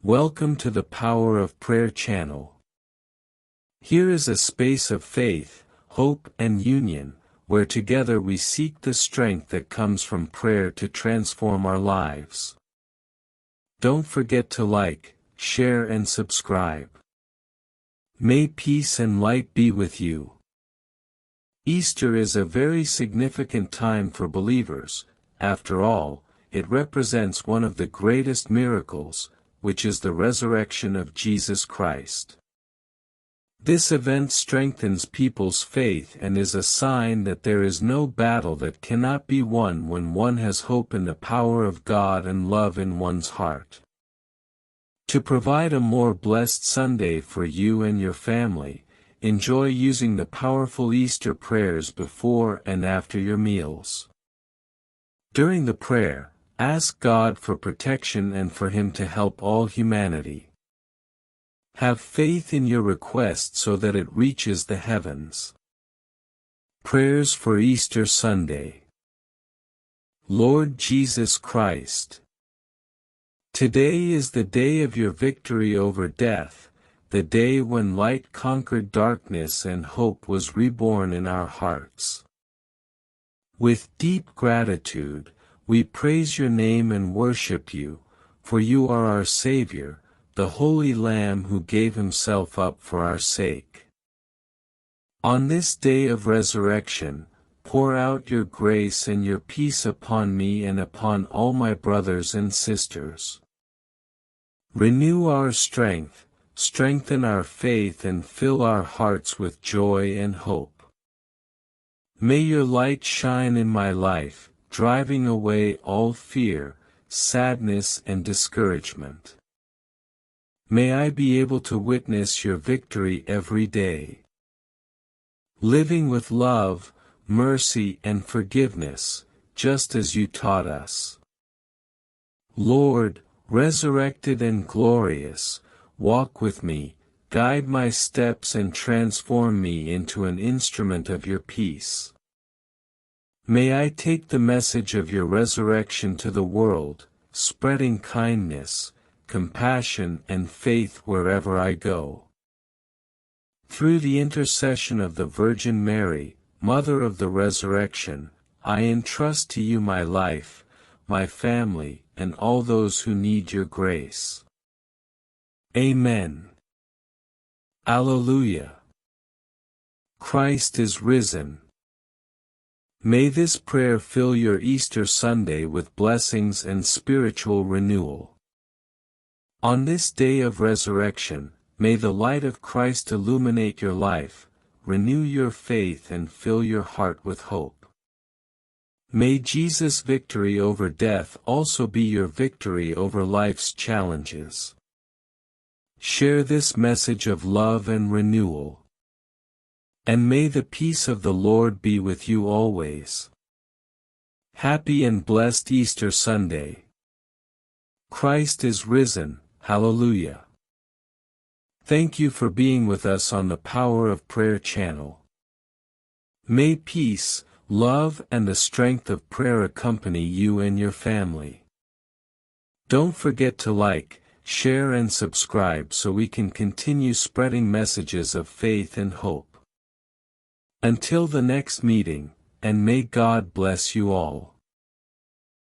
Welcome to the Power of Prayer channel. Here is a space of faith, hope and union, where together we seek the strength that comes from prayer to transform our lives. Don't forget to like, share and subscribe. May peace and light be with you. Easter is a very significant time for believers. After all, it represents one of the greatest miracles, which is the resurrection of Jesus Christ. This event strengthens people's faith and is a sign that there is no battle that cannot be won when one has hope in the power of God and love in one's heart. To provide a more blessed Sunday for you and your family, enjoy using the powerful Easter prayers before and after your meals. During the prayer, ask God for protection and for Him to help all humanity. Have faith in your request so that it reaches the heavens. Prayers for Easter Sunday. Lord Jesus Christ, today is the day of your victory over death, the day when light conquered darkness and hope was reborn in our hearts. With deep gratitude, we praise your name and worship you, for you are our Savior, the Holy Lamb who gave himself up for our sake. On this day of resurrection, pour out your grace and your peace upon me and upon all my brothers and sisters. Renew our strength, strengthen our faith and fill our hearts with joy and hope. May your light shine in my life, driving away all fear, sadness and discouragement. May I be able to witness your victory every day. Living with love, mercy and forgiveness, just as you taught us. Lord, resurrected and glorious, walk with me, guide my steps and transform me into an instrument of your peace. May I take the message of your resurrection to the world, spreading kindness, compassion and faith wherever I go. Through the intercession of the Virgin Mary, Mother of the Resurrection, I entrust to you my life, my family, and all those who need your grace. Amen. Alleluia. Christ is risen. May this prayer fill your Easter Sunday with blessings and spiritual renewal. On this day of resurrection, may the light of Christ illuminate your life, renew your faith and fill your heart with hope. May Jesus' victory over death also be your victory over life's challenges. Share this message of love and renewal. And may the peace of the Lord be with you always. Happy and blessed Easter Sunday. Christ is risen, hallelujah. Thank you for being with us on the Power of Prayer channel. May peace, love and the strength of prayer accompany you and your family. Don't forget to like, share and subscribe so we can continue spreading messages of faith and hope. Until the next meeting, and may God bless you all.